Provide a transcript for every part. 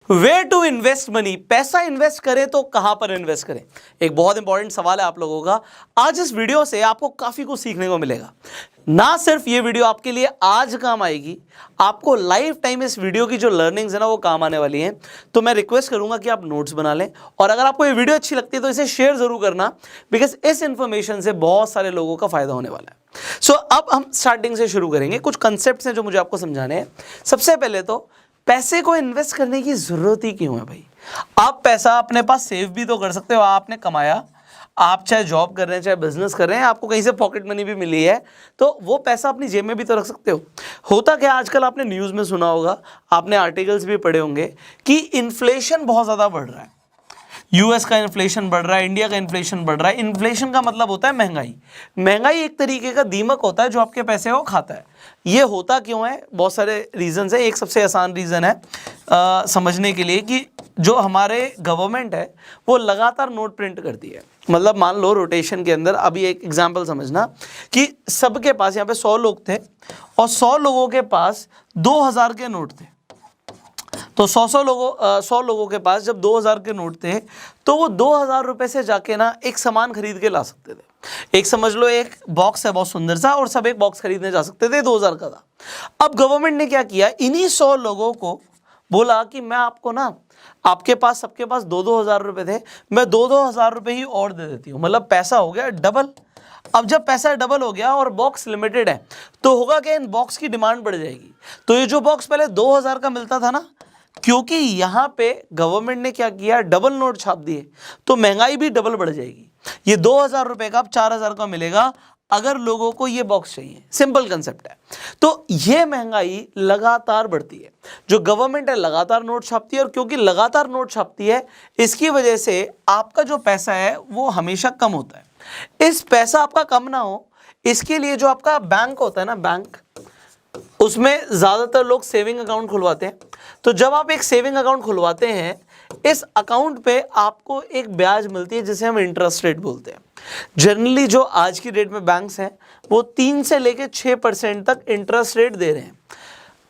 Way to invest money, पैसा invest करें तो कहां पर इन्वेस्ट करें, एक बहुत इंपॉर्टेंट सवाल है आप लोगों का। आज इस वीडियो से आपको काफी कुछ सीखने को मिलेगा। ना सिर्फ ये वीडियो आपके लिए आज काम आएगी, आपको लाइफ टाइम इस वीडियो की जो लर्निंग्स है ना वो काम आने वाली हैं। तो मैं रिक्वेस्ट करूंगा कि आप नोट्स बना लें, और अगर आपको ये वीडियो अच्छी लगती है तो इसे शेयर जरूर करना, बिकॉज इस इंफॉर्मेशन से बहुत सारे लोगों का फायदा होने वाला है। सो अब हम स्टार्टिंग से शुरू करेंगे। कुछ कंसेप्ट्स हैं जो मुझे आपको समझाने हैं। सबसे पहले तो पैसे को इन्वेस्ट करने की जरूरत ही क्यों है भाई। आप पैसा अपने पास सेव भी तो कर सकते हो, आपने कमाया, आप चाहे जॉब कर रहे हैं चाहे बिजनेस कर रहे हैं, आपको कहीं से पॉकेट मनी भी मिली है, तो वो पैसा अपनी जेब में भी तो रख सकते हो। होता क्या आजकल आपने न्यूज़ में सुना होगा, आपने आर्टिकल्स भी पढ़े होंगे कि इन्फ्लेशन बहुत ज़्यादा बढ़ रहा है। यूएस का इन्फ्लेशन बढ़ रहा है, इंडिया का इन्फ्लेशन बढ़ रहा है। इन्फ्लेशन का मतलब होता है महंगाई। महंगाई एक तरीके का दीमक होता है जो आपके पैसे को खाता है। ये होता क्यों है, बहुत सारे रीजंस है। एक सबसे आसान रीज़न है समझने के लिए कि जो हमारे गवर्नमेंट है वो लगातार नोट प्रिंट करती है। मतलब मान लो रोटेशन के अंदर, अभी एक एग्जांपल समझना कि सबके पास, यहाँ पे 100 लोग थे और 100 लोगों के पास 2000 के नोट थे। तो 100 लोगों के पास जब 2000 के नोट थे तो वो 2000 रुपए से जाके ना एक सामान खरीद के ला सकते थे। एक समझ लो एक बॉक्स है बहुत सुंदर सा, और सब एक बॉक्स खरीदने जा सकते थे, 2000 का था। अब गवर्नमेंट ने क्या किया, इन्हीं 100 लोगों को बोला कि मैं आपको ना, आपके पास सबके पास 2-2 हज़ार रुपए थे, मैं 2-2 हज़ार रुपए ही और दे देती हूँ। मतलब पैसा हो गया डबल। अब जब पैसा डबल हो गया और बॉक्स लिमिटेड है तो होगा क्या, इन बॉक्स की डिमांड बढ़ जाएगी। तो ये जो बॉक्स पहले 2000 का मिलता था ना, क्योंकि यहाँ पे गवर्नमेंट ने क्या किया, डबल नोट छाप दिए, तो महंगाई भी डबल बढ़ जाएगी। ये 2000 रुपए का अब 4000 का मिलेगा अगर लोगों को ये बॉक्स चाहिए। सिंपल कंसेप्ट है। तो ये महंगाई लगातार बढ़ती है। जो गवर्नमेंट है लगातार नोट छापती है, और क्योंकि लगातार नोट छापती है इसकी वजह से आपका जो पैसा है वो हमेशा कम होता है। इस पैसा आपका कम ना हो इसके लिए जो आपका बैंक होता है ना, बैंक, उसमें ज़्यादातर लोग सेविंग अकाउंट खुलवाते हैं। तो जब आप एक सेविंग अकाउंट खुलवाते हैं, इस अकाउंट पे आपको एक ब्याज मिलती है जिसे हम इंटरेस्ट रेट बोलते हैं। जनरली जो आज की डेट में बैंक्स हैं वो 3 से लेकर 6% तक इंटरेस्ट रेट दे रहे हैं।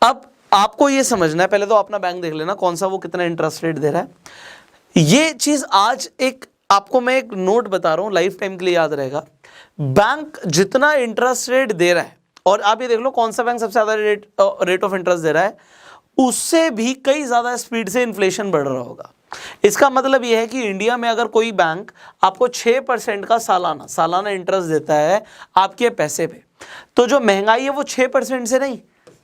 अब आपको ये समझना है, पहले तो अपना बैंक देख लेना कौन सा वो कितना इंटरेस्ट रेट दे रहा है। ये चीज़ आज एक आपको मैं एक नोट बता रहा हूँ, लाइफ टाइम के लिए याद रहेगा। बैंक जितना इंटरेस्ट रेट दे रहा है, और आप ये देख लो कौन सा बैंक सबसे ज़्यादा रेट ऑफ इंटरेस्ट दे रहा है, उससे भी कई ज़्यादा स्पीड से इन्फ्लेशन बढ़ रहा होगा। इसका मतलब यह है कि इंडिया में अगर कोई बैंक आपको 6% का सालाना इंटरेस्ट देता है आपके पैसे पे, तो जो महंगाई है वो 6% से नहीं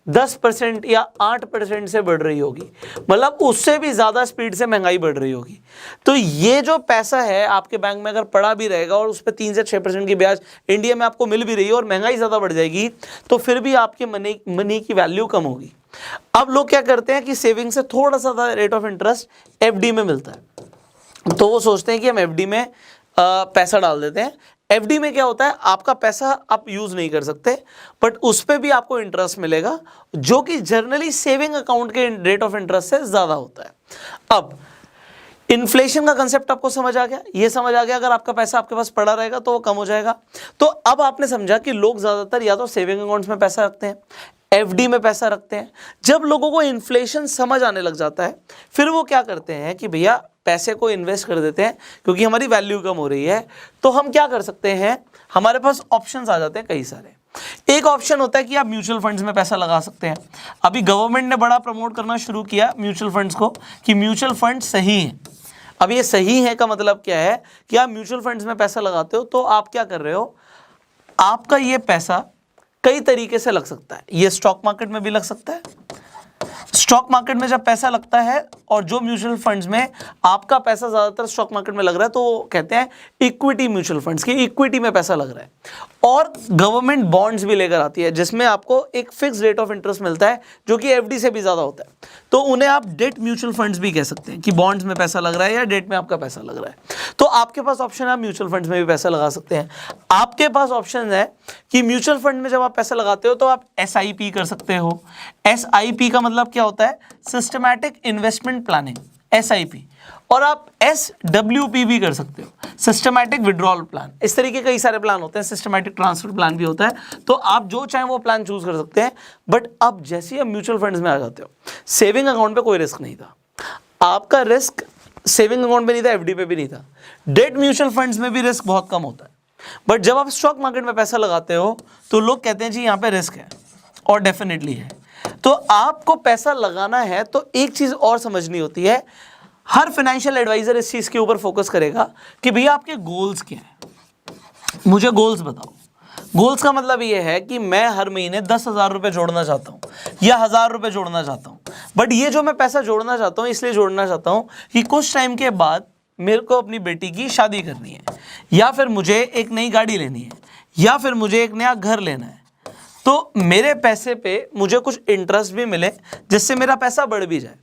10% या 8% से बढ़ रही होगी। मतलब उससे भी ज़्यादा स्पीड से महंगाई बढ़ रही होगी। तो ये जो पैसा है आपके बैंक में अगर पड़ा भी रहेगा और उस पर 3 से 6% की ब्याज इंडिया में आपको मिल भी रही है और महंगाई ज़्यादा बढ़ जाएगी, तो फिर भी आपके मनी की वैल्यू कम होगी। अब लोग क्या करते हैं कि सेविंग से थोड़ा सा रेट ऑफ इंटरेस्ट एफडी में मिलता है, तो वो सोचते हैं कि हम एफडी में पैसा डाल देते हैं। एफडी में क्या होता है, आपका पैसा आप यूज नहीं कर सकते, बट उस पर भी आपको इंटरेस्ट मिलेगा जो कि जनरली सेविंग अकाउंट के रेट ऑफ इंटरेस्ट से ज्यादा होता है। अब इन्फ्लेशन का कंसेप्ट आपको समझ आ गया, ये समझ आ गया अगर आपका पैसा आपके पास पड़ा रहेगा तो वो कम हो जाएगा। तो अब आपने समझा कि लोग ज्यादातर या तो सेविंग अकाउंट्स में पैसा रखते हैं, एफडी में पैसा रखते हैं। जब लोगों को इन्फ्लेशन समझ आने लग जाता है, फिर वो क्या करते हैं कि भैया पैसे को इन्वेस्ट कर देते हैं क्योंकि हमारी वैल्यू कम हो रही है। तो हम क्या कर सकते हैं, हमारे पास ऑप्शंस आ जाते हैं कई सारे। एक ऑप्शन होता है कि आप म्यूचुअल फंड्स में पैसा लगा सकते हैं। अभी गवर्नमेंट ने बड़ा प्रमोट करना शुरू किया म्यूचुअल फंड्स को कि म्यूचुअल फंड सही है। अब ये सही है का मतलब क्या है कि आप म्यूचुअल फंड्स में पैसा लगाते हो तो आप क्या कर रहे हो, आपका ये पैसा कई तरीके से लग सकता है। ये स्टॉक मार्केट में भी लग सकता है। स्टॉक मार्केट में जब पैसा लगता है, और जो म्यूचुअल फंड्स में आपका पैसा ज्यादातर स्टॉक मार्केट में लग रहा है, तो वो कहते हैं इक्विटी म्यूचुअल फंड्स की, इक्विटी में पैसा लग रहा है। और गवर्नमेंट बॉन्ड्स भी लेकर आती है जिसमें आपको एक फिक्स रेट ऑफ इंटरेस्ट मिलता है जो कि एफडी से भी ज्यादा होता है। तो उन्हें आप डेट म्यूचुअल फंड्स भी कह सकते हैं कि बॉन्ड्स में पैसा लग रहा है या डेट में आपका पैसा लग रहा है। तो आपके पास ऑप्शन है, आप म्यूचुअल फंड्स में भी पैसा लगा सकते हैं। आपके पास ऑप्शन है कि म्यूचुअल फंड में जब आप पैसा लगाते हो तो आप एसआईपी कर सकते हो। एसआईपी का मतलब क्या होता है, सिस्टमैटिक इन्वेस्टमेंट प्लानिंग, एसआईपी। और आप एसडब्ल्यूपी भी कर सकते हो, सिस्टमैटिक विड्रॉल प्लान। इस तरीके कई सारे प्लान होते हैं, सिस्टमैटिक ट्रांसफर प्लान भी होता है। तो आप जो चाहें वो प्लान चूज कर सकते हैं। बट अब जैसे ही आप म्यूचुअल फंड्स में आ जाते हो, सेविंग अकाउंट पे कोई रिस्क नहीं था, आपका रिस्क सेविंग अकाउंट में नहीं था, एफडी पे भी नहीं था। डेट म्यूचुअल फंड्स में भी रिस्क बहुत कम होता है, बट जब आप स्टॉक मार्केट में पैसा लगाते हो तो लोग कहते हैं जी यहाँ पे रिस्क है, और डेफिनेटली है। तो आपको पैसा लगाना है तो एक चीज और समझनी होती है, हर फाइनेंशियल एडवाइजर इस चीज के ऊपर फोकस करेगा कि भैया आपके गोल्स क्या है, मुझे गोल्स बताओ। गोल्स का मतलब ये है कि मैं हर महीने 10,000 रुपए जोड़ना चाहता हूँ या 1,000 रुपए जोड़ना चाहता हूँ, बट ये जो मैं पैसा जोड़ना चाहता हूँ इसलिए जोड़ना चाहता हूँ कि कुछ टाइम के बाद मेरे को अपनी बेटी की शादी करनी है, या फिर मुझे एक नई गाड़ी लेनी है, या फिर मुझे एक नया घर लेना है। तो मेरे पैसे पे मुझे कुछ इंटरेस्ट भी मिले जिससे मेरा पैसा बढ़ भी जाए।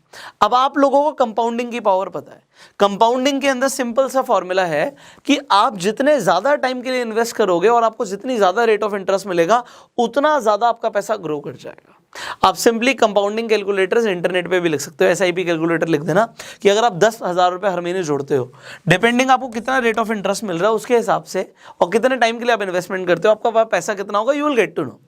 अब आप लोगों को कंपाउंडिंग की पावर पता है। कंपाउंडिंग के अंदर सिंपल सा फॉर्मूला है कि आप जितने ज़्यादा टाइम के लिए इन्वेस्ट करोगे और आपको जितनी ज़्यादा रेट ऑफ इंटरेस्ट मिलेगा उतना ज़्यादा आपका पैसा ग्रो कर जाएगा। आप सिंपली कंपाउंडिंग कैलकुलेटर्स इंटरनेट पे भी लिख सकते हो, SIP कैलकुलेटर लिख देना कि अगर आप 10,000 रुपये हर महीने जोड़ते हो, डिपेंडिंग आपको कितना रेट ऑफ इंटरेस्ट मिल रहा है उसके हिसाब से और कितने टाइम के लिए आप इन्वेस्टमेंट करते हो, आपका पैसा कितना होगा, you will get to know.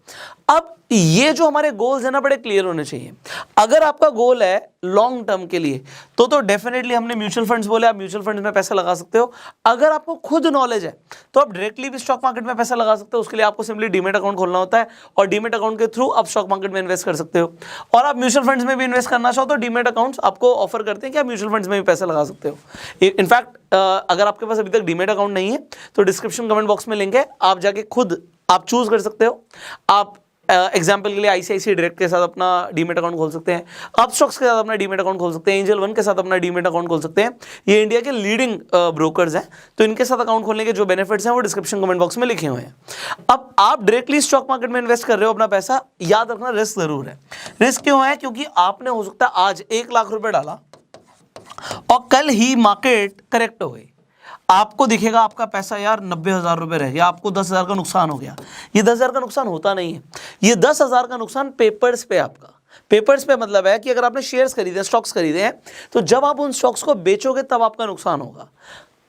अब ये जो हमारे गोल्स है ना बड़े क्लियर होने चाहिए। अगर आपका गोल है लॉन्ग टर्म के लिए तो डेफिनेटली हमने म्यूचुअल फंड्स बोले, आप म्यूचुअल फंड्स में पैसा लगा सकते हो। अगर आपको खुद नॉलेज है तो आप डायरेक्टली भी स्टॉक मार्केट में पैसा लगा सकते हो। उसके लिए आपको सिंपली डीमेट अकाउंट खोलना होता है और डीमेट अकाउंट के थ्रू आप स्टॉक मार्केट में इन्वेस्ट कर सकते हो। और आप म्यूचुअल फंड्स में भी इन्वेस्ट करना चाहो तो डीमेट अकाउंट्स आपको ऑफर करते हैं कि आप म्यूचुअल फंड्स में भी पैसा लगा सकते हो। इनफैक्ट अगर आपके पास अभी तक डीमेट अकाउंट नहीं है तो डिस्क्रिप्शन कमेंट बॉक्स में लिंक है, आप जाके खुद आप चूज कर सकते हो। आप एग्जाम्पल के लिए ICICI डायरेक्ट के साथ अपना डीमेट अकाउंट खोल सकते हैं, आप स्टॉक्स के साथ अपना डीमेट अकाउंट खोल सकते हैं, एंजल वन के साथ अपना डीमेट अकाउंट खोल सकते हैं। ये इंडिया के लीडिंग ब्रोकर्स हैं, तो इनके साथ अकाउंट खोलने के जो बेनिफिट्स हैं वो डिस्क्रिप्शन कमेंट बॉक्स में लिखे हुए हैं। अब आप डायरेक्टली स्टॉक मार्केट में इन्वेस्ट कर रहे हो अपना पैसा, याद रखना रिस्क जरूर है। रिस्क क्यों है? क्योंकि आपने हो सकता है आज 1 लाख रुपए डाला और कल ही मार्केट करेक्ट हो गई, आपको दिखेगा आपका पैसा यार 90,000 रुपए रह गया, आपको 10,000 का नुकसान हो गया। ये 10,000 का नुकसान होता नहीं है, ये 10,000 का नुकसान पेपर्स पे आपका। पेपर्स पे मतलब है कि अगर आपने शेयर्स खरीदे, स्टॉक्स खरीदे हैं, तो जब आप उन स्टॉक्स को बेचोगे तब आपका नुकसान होगा।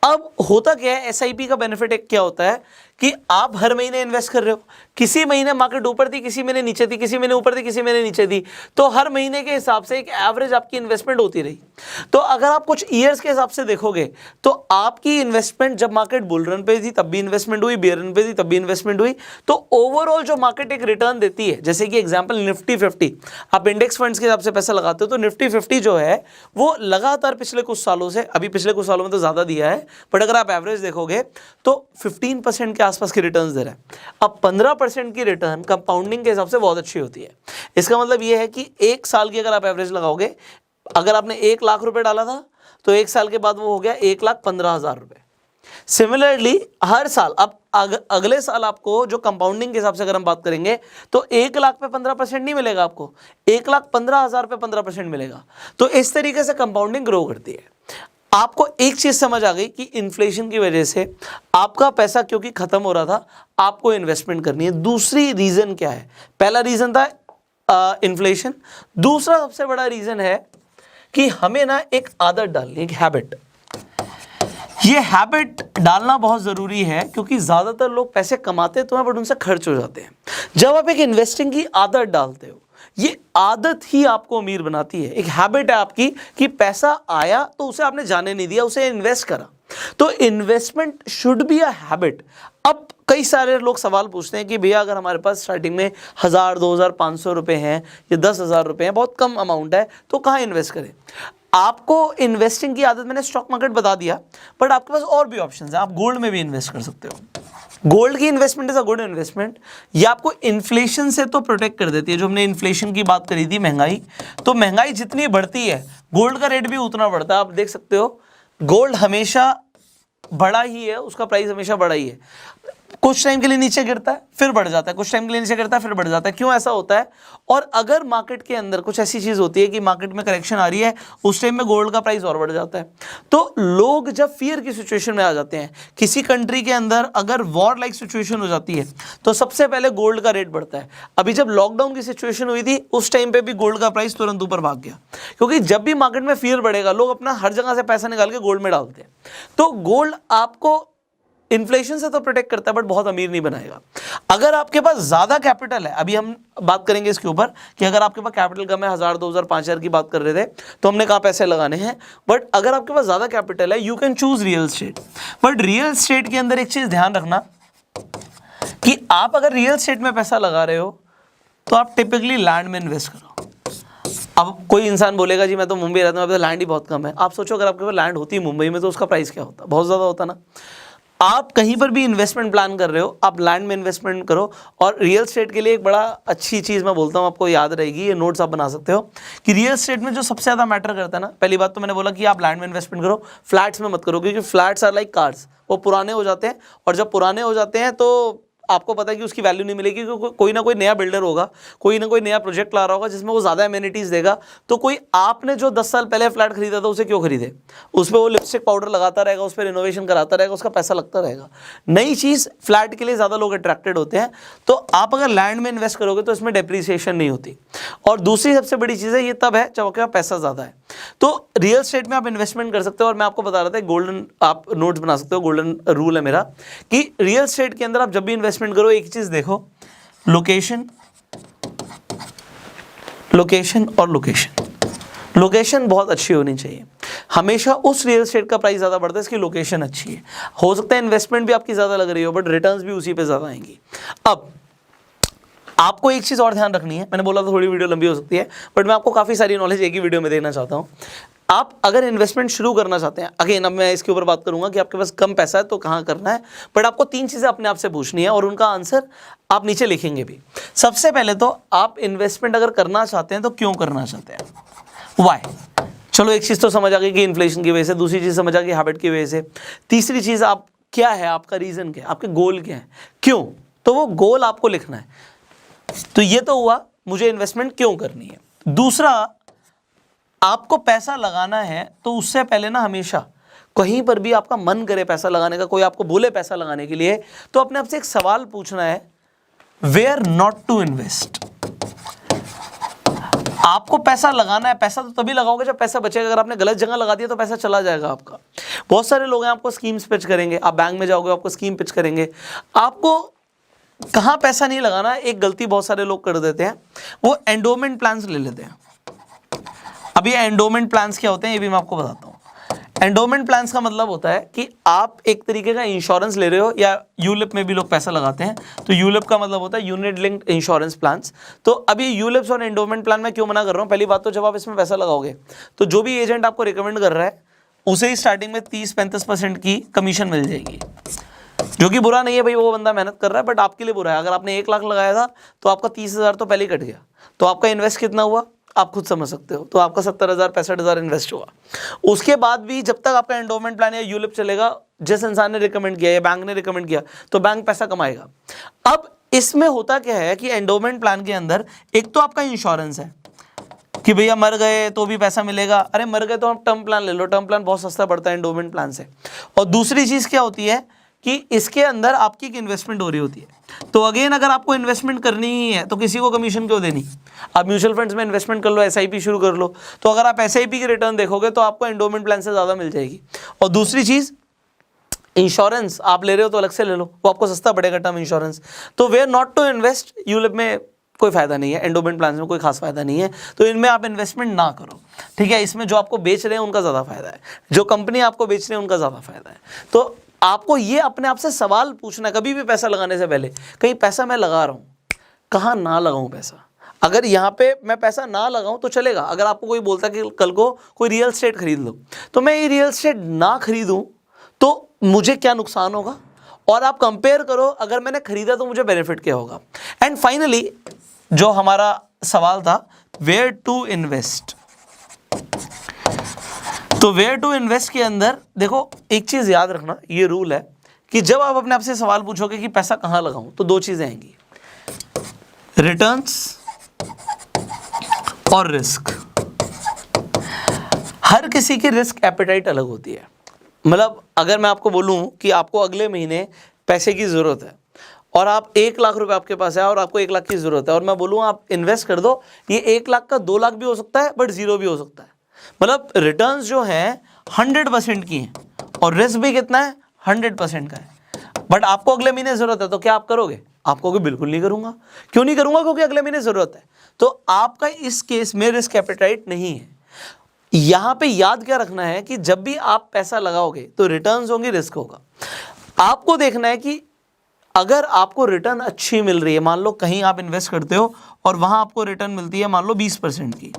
अब होता क्या है, SIP का बेनिफिट एक क्या होता है कि आप हर महीने इन्वेस्ट कर रहे हो, किसी महीने मार्केट ऊपर थी, किसी महीने नीचे थी, किसी महीने ऊपर थी, किसी महीने नीचे थी, तो हर महीने के हिसाब से एक एवरेज आपकी इन्वेस्टमेंट होती रही। तो अगर आप कुछ ईयर्स के हिसाब से देखोगे तो आपकी इन्वेस्टमेंट जब मार्केट बुल रन पे थी तब भी इन्वेस्टमेंट हुई, बेयर रन पे थी तब भी इन्वेस्टमेंट हुई, तो ओवरऑल जो मार्केट एक रिटर्न देती है, जैसे कि एग्जाम्पल निफ्टी 50, आप इंडेक्स फंड्स के हिसाब से पैसा लगाते हो तो निफ्टी 50 जो है वो लगातार पिछले कुछ सालों से, अभी पिछले कुछ सालों में तो ज्यादा दिया है, बट अगर आप एवरेज देखोगे तो 15% के आसपास की रिटर्न्स दे रहा है। अब 15% की रिटर्न कंपाउंडिंग के हिसाब से बहुत अच्छी होती है। इसका मतलब यह है कि 1 साल की अगर आप एवरेज लगाओगे, अगर आपने 1 लाख रुपए डाला था तो 1 साल के बाद वो हो गया 1,15,000 रुपए। सिमिलरली हर साल, अब अगले साल आपको जो कंपाउंडिंग के हिसाब से अगर हम बात करेंगे तो 1 लाख पे 15% नहीं मिलेगा, आपको 1,15,000 पे 15% मिलेगा। तो इस तरीके से कंपाउंडिंग ग्रो करती है। आपको एक चीज समझ आ गई कि इन्फ्लेशन की वजह से आपका पैसा क्योंकि खत्म हो रहा था, आपको इन्वेस्टमेंट करनी है। दूसरी रीजन क्या है? पहला रीजन था इन्फ्लेशन, दूसरा सबसे बड़ा रीजन है कि हमें ना एक आदत डालनी, एक हैबिट। ये हैबिट डालना बहुत जरूरी है क्योंकि ज्यादातर लोग पैसे कमाते तो हैं बट उनसे खर्च हो जाते हैं। जब आप एक इन्वेस्टिंग की आदत डालते हो, ये आदत ही आपको अमीर बनाती है। एक हैबिट है आपकी कि पैसा आया तो उसे आपने जाने नहीं दिया, उसे इन्वेस्ट करा। तो investment should be a habit. अब कई सारे लोग सवाल पूछते हैं कि भैया अगर हमारे पास स्टार्टिंग में 1,000, 2,000, 500 रुपए हैं या 10,000 रुपए हैं, बहुत कम अमाउंट है, तो कहाँ इन्वेस्ट करें? आपको इन्वेस्टिंग की आदत, मैंने स्टॉक मार्केट बता दिया, बट आपके पास और भी ऑप्शंस हैं। आप गोल्ड में भी इन्वेस्ट कर सकते हो। गोल्ड की investment is a good investment. ये आपको इन्फ्लेशन से तो प्रोटेक्ट कर देती है। जो हमने इन्फ्लेशन की बात करी थी, महंगाई, तो महंगाई जितनी बढ़ती है गोल्ड का रेट भी उतना बढ़ता है। आप देख सकते हो गोल्ड हमेशा बढ़ा ही है, उसका प्राइस हमेशा बढ़ा ही है। कुछ टाइम के लिए नीचे गिरता है फिर बढ़ जाता है, कुछ टाइम के लिए नीचे गिरता है फिर बढ़ जाता है। क्यों ऐसा होता है? और अगर मार्केट के अंदर कुछ ऐसी चीज होती है कि मार्केट में करेक्शन आ रही है, उस टाइम में गोल्ड का प्राइस और बढ़ जाता है। तो लोग जब फियर की सिचुएशन में आ जाते हैं, किसी कंट्री के अंदर अगर वॉर लाइक सिचुएशन हो जाती है, तो सबसे पहले गोल्ड का रेट बढ़ता है। अभी जब लॉकडाउन की सिचुएशन हुई थी उस टाइम पे भी गोल्ड का प्राइस तुरंत ऊपर भाग गया, क्योंकि जब भी मार्केट में फियर बढ़ेगा लोग अपना हर जगह से पैसा निकाल के गोल्ड में डालते हैं। तो गोल्ड आपको इन्फ्लेशन से तो प्रोटेक्ट करता है बट बहुत अमीर नहीं बनाएगा। अगर आपके पास ज़्यादा कैपिटल है, अभी हम बात करेंगे इसके ऊपर कि अगर आपके पास कैपिटल कम है, 1000, 2000, 5000 की बात कर रहे थे तो हमने कहाँ पैसे लगाने हैं, बट अगर आपके पास ज़्यादा कैपिटल है you can choose real estate. But real estate के अंदर एक चीज़ ध्यान रखना कि आप अगर रियल एस्टेट में पैसा लगा रहे हो तो आप टिपिकली लैंड में इन्वेस्ट करो। अब कोई इंसान बोलेगा जी मैं तो मुंबई रहता हूँ, अब तो लैंड ही बहुत कम है। आप सोचो अगर आपके पास लैंड होती है मुंबई में तो उसका प्राइस क्या होता, बहुत ज़्यादा होता ना। आप कहीं पर भी इन्वेस्टमेंट प्लान कर रहे हो, आप लैंड में इन्वेस्टमेंट करो। और रियल एस्टेट के लिए एक बड़ा अच्छी चीज़ मैं बोलता हूँ, आपको याद रहेगी, ये नोट्स आप बना सकते हो कि रियल एस्टेट में जो सबसे ज़्यादा मैटर करता है ना, पहली बात तो मैंने बोला कि आप लैंड में इन्वेस्टमेंट करो, फ्लैट्स में मत करो, क्योंकि फ्लैट्स आर लाइक कार्स, वो पुराने हो जाते हैं और जब पुराने हो जाते हैं तो आपको पता है कि उसकी वैल्यू नहीं मिलेगी, क्योंकि कोई ना कोई नया बिल्डर होगा, कोई ना कोई नया प्रोजेक्ट ला रहा होगा जिसमें वो ज़्यादा एमिनिटीज़ देगा। तो कोई आपने जो 10 साल पहले फ्लैट खरीदा था उसे क्यों खरीदे, उस पर वो लिपस्टिक पाउडर लगाता रहेगा, उस पर रिनोवेशन कराता रहेगा, उसका पैसा लगता रहेगा। नई चीज़ फ्लैट के लिए ज़्यादा लोग अट्रैक्टेड होते हैं। तो आप अगर लैंड में इन्वेस्ट करोगे तो इसमें डेप्रीसिएशन नहीं होती। और दूसरी सबसे बड़ी चीज़ है ये तब है जब आपके पास पैसा ज़्यादा है, तो रियल एस्टेट में आप इन्वेस्टमेंट कर सकते हो। और मैं आपको बता रहा था गोल्डन, आप नोट्स बना सकते हो, गोल्डन रूल है मेरा कि रियल एस्टेट के अंदर आप जब भी इन्वेस्टमेंट करो एक चीज़ देखो, लोकेशन, लोकेशन और लोकेशन। लोकेशन बहुत अच्छी होनी चाहिए। हमेशा उस रियल एस्टेट का प्राइस ज़्यादा बढ़ता है इसकी लोकेशन अच्छी है। हो सकता है इन्वेस्टमेंट भी आपकी ज़्यादा लग रही हो बट रिटर्न्स भी उसी पे ज़्यादा आएंगी। अब आपको एक चीज़ और ध्यान रखनी है, मैंने बोला था थोड़ी वीडियो लंबी हो सकती है बट मैं आपको काफ़ी सारी नॉलेज एक ही वीडियो में देना चाहता हूँ। आप अगर इन्वेस्टमेंट शुरू करना चाहते हैं, अगेन अब मैं इसके ऊपर बात करूंगा कि आपके पास कम पैसा है तो कहाँ करना है, बट आपको 3 चीज़ें अपने आप से पूछनी है और उनका आंसर आप नीचे लिखेंगे भी। सबसे पहले तो आप इन्वेस्टमेंट अगर करना चाहते हैं तो क्यों करना चाहते हैं, वाई। चलो एक चीज़ तो समझ आ गई कि इन्फ्लेशन की वजह से, दूसरी चीज़ समझ आ गई हैबिट की वजह से, तीसरी चीज़ आप क्या है, आपका रीज़न क्या है, आपके गोल क्या है, क्यों, तो वो गोल आपको लिखना है। तो ये तो हुआ मुझे इन्वेस्टमेंट क्यों करनी है। दूसरा, आपको पैसा लगाना है तो उससे पहले ना हमेशा कहीं पर भी आपका मन करे पैसा लगाने का, कोई आपको बोले पैसा लगाने के लिए, तो अपने आप से एक सवाल पूछना है, वेयर नॉट टू इन्वेस्ट। आपको पैसा लगाना है, पैसा तो तभी लगाओगे जब पैसा बचेगा। अगर आपने गलत जगह लगा दिया तो पैसा चला जाएगा आपका। बहुत सारे लोग हैं आपको स्कीम्स पिच करेंगे, आप बैंक में जाओगे आपको स्कीम पिच करेंगे, आपको कहाँ पैसा नहीं लगाना। एक गलती बहुत सारे लोग कर देते हैं, वो एंडोमेंट प्लान्स ले लेते हैं। अभी एंडोमेंट प्लान्स क्या होते हैं ये भी मैं आपको बताता हूँ। एंडोमेंट प्लान्स का मतलब होता है कि आप एक तरीके का इंश्योरेंस ले रहे हो, या यूलिप में भी लोग पैसा लगाते हैं, तो यूलिप का मतलब होता है यूनिट लिंक्ड इंश्योरेंस प्लान्स। तो अभी यूलिप्स और एंडोमेंट प्लान मैं क्यों मना कर रहा हूँ, पहली बात तो जब आप इसमें पैसा लगाओगे तो जो भी एजेंट आपको रिकमेंड कर रहा है उसे ही स्टार्टिंग में 30-35% की कमीशन मिल जाएगी, जो कि बुरा नहीं है भाई, वो बंदा मेहनत कर रहा है, बट आपके लिए बुरा है। अगर आपने 1 लाख लगाया था तो आपका 30,000 तो पहले ही कट गया, तो आपका इन्वेस्ट कितना हुआ आप खुद समझ सकते हो, तो आपका 70,000 65,000 इन्वेस्ट हुआ। उसके बाद भी जब तक आपका एंडोमेंट प्लान या यूलिप चलेगा, जिस इंसान ने रिकमेंड किया या बैंक ने रिकमेंड किया, तो बैंक पैसा कमाएगा। अब इसमें होता क्या है कि एंडोमेंट प्लान के अंदर एक तो आपका इंश्योरेंस है कि भैया मर गए तो भी पैसा मिलेगा, अरे मर गए तो आप टर्म प्लान ले लो, टर्म प्लान बहुत सस्ता पड़ता है एंडोमेंट प्लान से। और दूसरी चीज़ क्या होती है कि इसके अंदर आपकी एक इन्वेस्टमेंट हो रही होती है। तो अगेन अगर आपको इन्वेस्टमेंट करनी ही है तो किसी को कमीशन क्यों देनी, आप म्यूचुअल फंड्स में इन्वेस्टमेंट कर लो, एसआईपी शुरू कर लो, तो अगर आप एसआईपी की रिटर्न देखोगे तो आपको एंडोमेंट प्लान से ज़्यादा मिल जाएगी। और दूसरी चीज़, इंश्योरेंस आप ले रहे हो तो अलग से ले लो, वो आपको सस्ता पड़ेगा टर्म इंश्योरेंस। तो where not to invest, ULIP में कोई फायदा नहीं है, एंडोमेंट प्लान में कोई खास फायदा नहीं है, तो इनमें आप इन्वेस्टमेंट ना करो, ठीक है। इसमें जो आपको बेच रहे हैं उनका ज़्यादा फायदा है, जो कंपनी आपको बेच रहे हैं उनका ज़्यादा फायदा है। तो आपको ये अपने आप से सवाल पूछना है कभी भी पैसा लगाने से पहले, कहीं पैसा मैं लगा रहा हूँ, कहाँ ना लगाऊँ पैसा। अगर यहाँ पे मैं पैसा ना लगाऊँ तो चलेगा। अगर आपको कोई बोलता है कि कल को कोई रियल एस्टेट खरीद लो, तो मैं ये रियल एस्टेट ना खरीदूँ तो मुझे क्या नुकसान होगा, और आप कंपेयर करो अगर मैंने खरीदा तो मुझे बेनिफिट क्या होगा। एंड फाइनली जो हमारा सवाल था, वेयर टू इन्वेस्ट। तो वेयर टू इन्वेस्ट के अंदर देखो एक चीज़ याद रखना, ये रूल है कि जब आप अपने आप से सवाल पूछोगे कि पैसा कहाँ लगाऊं, तो 2 चीज़ें आएंगी, रिटर्न्स और रिस्क। हर किसी की रिस्क एपेटाइट अलग होती है। मतलब अगर मैं आपको बोलूं कि आपको अगले महीने पैसे की ज़रूरत है और आप 1 लाख रुपए आपके पास है और आपको 1 लाख की ज़रूरत है, और मैं बोलूँ आप इन्वेस्ट कर दो, ये 1 लाख का 2 लाख भी हो सकता है बट 0 भी हो सकता है। मतलब रिटर्न्स जो हैं 100% की हैं और रिस्क भी कितना है 100% का है। बट आपको अगले महीने जरूरत है, तो क्या आप करोगे? आप कहोगे बिल्कुल नहीं करूंगा। क्यों नहीं करूंगा? क्योंकि अगले महीने जरूरत है। तो आपका इस केस में रिस्क एपेटाइट नहीं है। यहां पे याद क्या रखना है कि जब भी आप पैसा लगाओगे तो रिटर्न्स होंगे, रिस्क होगा। आपको देखना है कि अगर आपको रिटर्न अच्छी मिल रही है, मान लो कहीं आप इन्वेस्ट करते हो और वहां आपको रिटर्न मिलती है मान लो 20% की,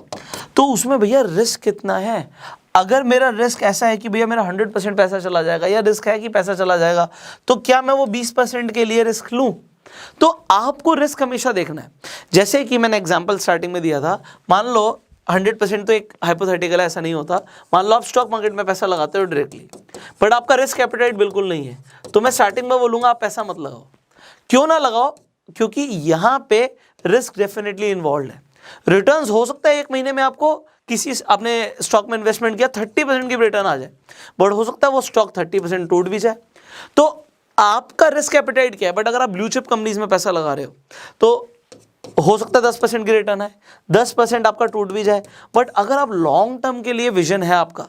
तो उसमें भैया रिस्क कितना है? अगर मेरा रिस्क ऐसा है कि भैया मेरा 100% पैसा चला जाएगा, या रिस्क है कि पैसा चला जाएगा, तो क्या मैं वो 20% के लिए रिस्क लूं? तो आपको रिस्क हमेशा देखना है। जैसे कि मैंने एग्जांपल स्टार्टिंग में दिया था, मान लो 100% तो एक हाइपोथेटिकल है, ऐसा नहीं होता। मान लो आप स्टॉक मार्केट में पैसा लगाते हो डायरेक्टली, बट आपका रिस्क एपेटाइट बिल्कुल नहीं है, तो मैं स्टार्टिंग में बोलूंगा आप पैसा मत लगाओ। क्यों ना लगाओ? क्योंकि यहां पे रिस्क डेफिनेटली इन्वॉल्व है। रिटर्न्स हो सकता है एक महीने में आपको किसी आपने स्टॉक में इन्वेस्टमेंट किया 30% की रिटर्न आ जाए, बट हो सकता है वो स्टॉक 30% टूट भी जाए। तो आपका रिस्क एपेटाइट क्या है? बट अगर आप ब्लू चिप कंपनीज में पैसा लगा रहे हो तो हो सकता है 10% की रिटर्न है, 10% आपका टूट भी जाए। बट अगर आप लॉन्ग टर्म के लिए विजन है आपका,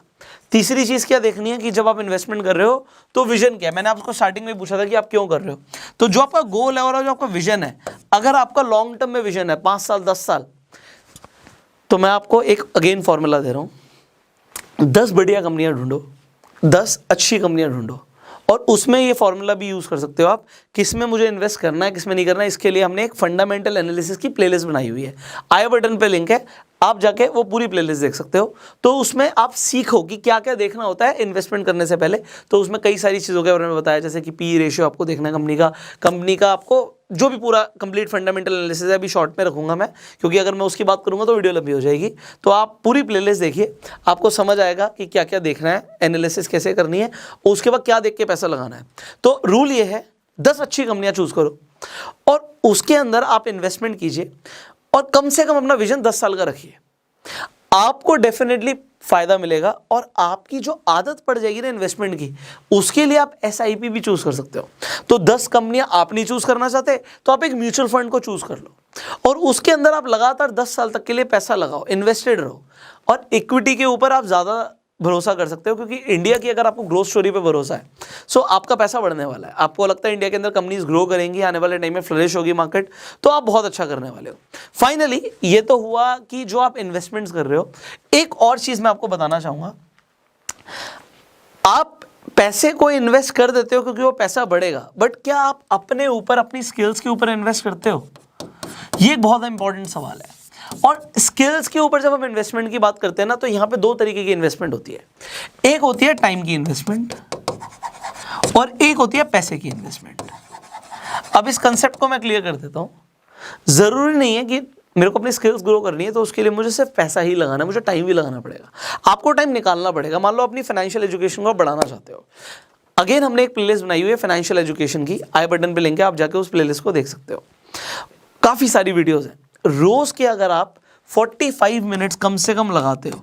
तीसरी चीज क्या देखनी है कि जब आप इन्वेस्टमेंट कर रहे हो तो विजन क्या है। मैंने आपको स्टार्टिंग में पूछा था कि आप क्यों कर रहे हो, तो जो आपका गोल है और जो आपका विजन है, अगर आपका लॉन्ग टर्म में विजन है 5 साल 10 साल, तो मैं आपको एक अगेन फॉर्मूला दे रहा हूं, 10 बढ़िया कंपनियां ढूंढो, 10 अच्छी कंपनियां ढूंढो, और उसमें ये फॉर्मूला भी यूज कर सकते हो आप, किस में मुझे इन्वेस्ट करना है किस में नहीं करना है। इसके लिए हमने एक फंडामेंटल एनालिसिस की प्लेलिस्ट बनाई हुई है, आई बटन पे लिंक है, आप जाके वो पूरी प्लेलिस्ट देख सकते हो। तो उसमें आप सीखो कि क्या क्या देखना होता है इन्वेस्टमेंट करने से पहले। तो उसमें कई सारी चीज़ों के बारे में बताया, जैसे कि पी रेशियो आपको देखना है कंपनी का आपको जो भी पूरा कंप्लीट फंडामेंटल एनालिसिस है, अभी शॉर्ट में रखूंगा मैं, क्योंकि अगर मैं उसकी बात करूंगा तो वीडियो लंबी हो जाएगी। तो आप पूरी प्लेलिस्ट देखिए, आपको समझ आएगा कि क्या क्या देखना है, एनालिसिस कैसे करनी है, उसके बाद क्या देख के पैसा लगाना है। तो रूल ये है, 10 अच्छी कंपनियां चूज करो और उसके अंदर आप इन्वेस्टमेंट कीजिए, और कम से कम अपना विजन 10 साल का रखिए। आपको डेफिनेटली फायदा मिलेगा, और आपकी जो आदत पड़ जाएगी ना इन्वेस्टमेंट की, उसके लिए आप SIP भी चूज कर सकते हो। तो 10 कंपनियां आप नहीं चूज करना चाहते तो आप एक म्यूचुअल फंड को चूज कर लो, और उसके अंदर आप लगातार 10 साल तक के लिए पैसा लगाओ, इन्वेस्टेड रहो। और इक्विटी के ऊपर आप ज्यादा भरोसा कर सकते हो, क्योंकि इंडिया की अगर आपको ग्रोथ स्टोरी पे भरोसा है, सो आपका पैसा बढ़ने वाला है। आपको लगता है इंडिया के अंदर कंपनीज ग्रो करेंगी, आने वाले टाइम में फ्लरिश होगी मार्केट, तो आप बहुत अच्छा करने वाले हो। फाइनली ये तो हुआ कि जो आप इन्वेस्टमेंट्स कर रहे हो। एक और चीज मैं आपको बताना चाहूंगा, आप पैसे को इन्वेस्ट कर देते हो क्योंकि वो पैसा बढ़ेगा, बट क्या आप अपने ऊपर, अपनी स्किल्स के ऊपर इन्वेस्ट करते हो? ये एक बहुत इंपॉर्टेंट सवाल है। और स्किल्स के ऊपर जब हम इन्वेस्टमेंट की बात करते हैं ना, तो यहां पे 2 तरीके की इन्वेस्टमेंट होती है। एक होती है टाइम की इन्वेस्टमेंट, और एक होती है पैसे की इन्वेस्टमेंट। अब इस कंसेप्ट को मैं क्लियर कर देता हूं। जरूरी नहीं है कि मेरे को अपनी स्किल्स ग्रो करनी है तो उसके लिए मुझे सिर्फ पैसा ही लगाना है, मुझे टाइम भी लगाना पड़ेगा। आपको टाइम निकालना पड़ेगा। मान लो अपनी फाइनेंशियल एजुकेशन को बढ़ाना चाहते हो, अगेन हमने एक प्लेलिस्ट बनाई हुई है फाइनेंशियल एजुकेशन की, आई बटन पे लिंक है, आप जाके उस प्लेलिस्ट को देख सकते हो। काफी सारी वीडियोस हैं। रोज के अगर आप 45 मिनट्स कम से कम लगाते हो,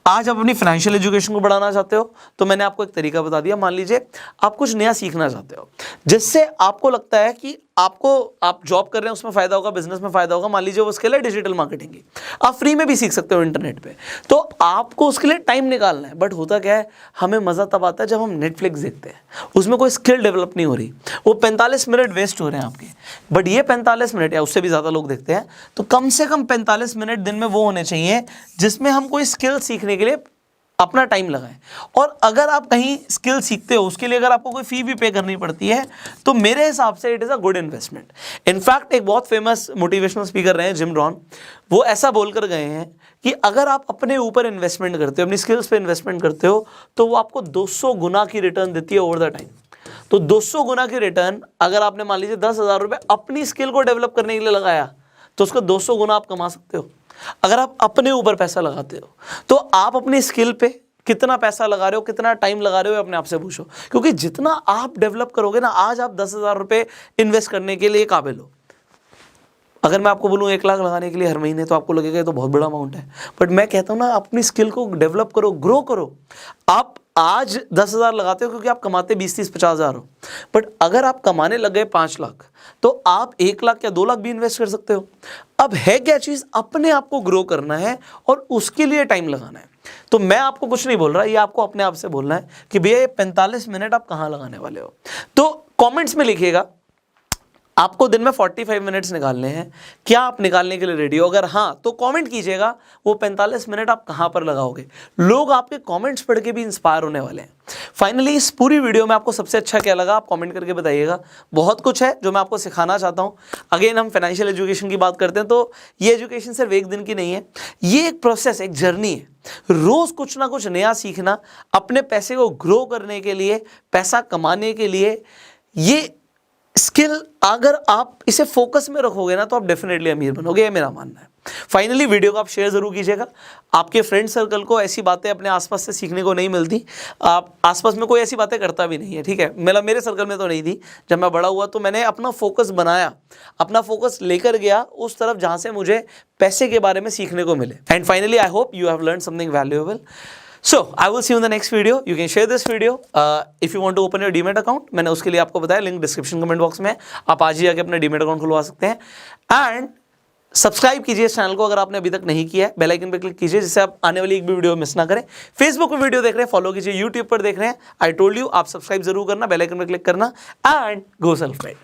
आज आप अपनी फाइनेंशियल एजुकेशन को बढ़ाना चाहते हो, तो मैंने आपको एक तरीका बता दिया। मान लीजिए आप कुछ नया सीखना चाहते हो, जिससे आपको लगता है कि आप जॉब कर रहे हैं उसमें फायदा होगा, बिजनेस में फायदा होगा। मान लीजिए वो स्किल है डिजिटल मार्केटिंग की, आप फ्री में भी सीख सकते हो इंटरनेट पे, तो आपको उसके लिए टाइम निकालना है। बट होता क्या है, हमें मजा तब आता है जब हम नेटफ्लिक्स देखते हैं, उसमें कोई स्किल डेवलप नहीं हो रही, वो 45 मिनट वेस्ट हो रहे हैं आपके। बट ये 45 मिनट या उससे भी ज्यादा लोग देखते हैं, तो कम से कम 45 मिनट दिन में वो होने चाहिए जिसमें हम कोई स्किल सीखने के लिए अपना टाइम लगाएं। और अगर आप कहीं स्किल सीखते हो, उसके लिए अगर आपको कोई फी भी पे करनी पड़ती है, तो मेरे हिसाब से it is a good investment. In fact एक बहुत फेमस मोटिवेशनल स्पीकर रहे हैं जिम रॉन, वो ऐसा बोलकर गए हैं कि अगर आप अपने ऊपर इन्वेस्टमेंट करते हो, अपनी स्किल्स पे इन्वेस्टमेंट करते हो, तो वो आपको 200 गुना की रिटर्न देती है ओवर द टाइम। तो 200 गुना की रिटर्न अगर आपने मान लीजिए 10,000 रुपये अपनी स्किल को डेवलप करने के लिए लगाया, तो उसको 200 गुना आप कमा सकते हो। अगर आप अपने ऊपर पैसा लगाते हो, तो आप अपनी स्किल पे कितना पैसा लगा रहे हो, कितना टाइम लगा रहे हो, अपने आप से पूछो। क्योंकि जितना आप डेवलप करोगे ना, आज आप 10,000 रुपये इन्वेस्ट करने के लिए काबिल हो। अगर मैं आपको बोलूँ 1 लाख लगाने के लिए हर महीने, तो आपको लगेगा ये तो बहुत बड़ा अमाउंट है। बट मैं कहता हूँ ना, अपनी स्किल को डेवलप करो, ग्रो करो। आप आज 10,000 लगाते हो क्योंकि आप कमाते 20, 30, 50,000 हो, बट अगर आप कमाने लग गए 5 लाख, तो आप 1 लाख या 2 लाख भी इन्वेस्ट कर सकते हो। अब है क्या चीज़, अपने आप को ग्रो करना है और उसके लिए टाइम लगाना है। तो मैं आपको कुछ नहीं बोल रहा, ये आपको अपने आप से बोलना है कि भैया ये 45 मिनट आप कहाँ लगाने वाले हो। तो कमेंट्स में लिखिएगा आपको दिन में 45 मिनट्स निकालने हैं, क्या आप निकालने के लिए रेडी हो? अगर हाँ तो कमेंट कीजिएगा वो 45 मिनट आप कहाँ पर लगाओगे। लोग आपके कमेंट्स पढ़ के भी इंस्पायर होने वाले हैं। फाइनली इस पूरी वीडियो में आपको सबसे अच्छा क्या लगा आप कमेंट करके बताइएगा। बहुत कुछ है जो मैं आपको सिखाना चाहता हूँ। अगेन हम फाइनेंशियल एजुकेशन की बात करते हैं तो ये एजुकेशन सिर्फ एक दिन की नहीं है, ये एक प्रोसेस, एक जर्नी है। रोज कुछ ना कुछ नया सीखना, अपने पैसे को ग्रो करने के लिए, पैसा कमाने के लिए, ये स्किल अगर आप इसे फोकस में रखोगे ना तो आप डेफिनेटली अमीर बनोगे, ये मेरा मानना है। फाइनली वीडियो को आप शेयर जरूर कीजिएगा। आपके फ्रेंड सर्कल को ऐसी बातें अपने आसपास से सीखने को नहीं मिलती। आप आसपास में कोई ऐसी बातें करता भी नहीं है, ठीक है। मेरे सर्कल में तो नहीं थी। जब मैं बड़ा हुआ तो मैंने अपना फोकस बनाया, अपना फोकस लेकर गया उस तरफ जहां से मुझे पैसे के बारे में सीखने को मिले। And finally I hope you have learn something valuable. So I will see you in the next video. You can share this video if you want to open your Demat account. मैंने उसके लिए आपको बताया, link description comment box में। आप आज ही आके अपना Demat अकाउंट खुलवा सकते हैं। एंड सब्सक्राइब कीजिए इस चैनल को अगर आपने अभी तक नहीं किया है। बेल आइकन पे क्लिक कीजिए जिससे आप आने वाली एक भी वीडियो मिस ना करें। फेसबुक पे वीडियो देख रहे हैं फॉलो कीजिए, यूट्यूब पर देख रहे हैं आई टोल्ड यू आप सब्सक्राइब जरूर करना, बेल आइकन पे क्लिक करना एंड गो सेल्फ मेड।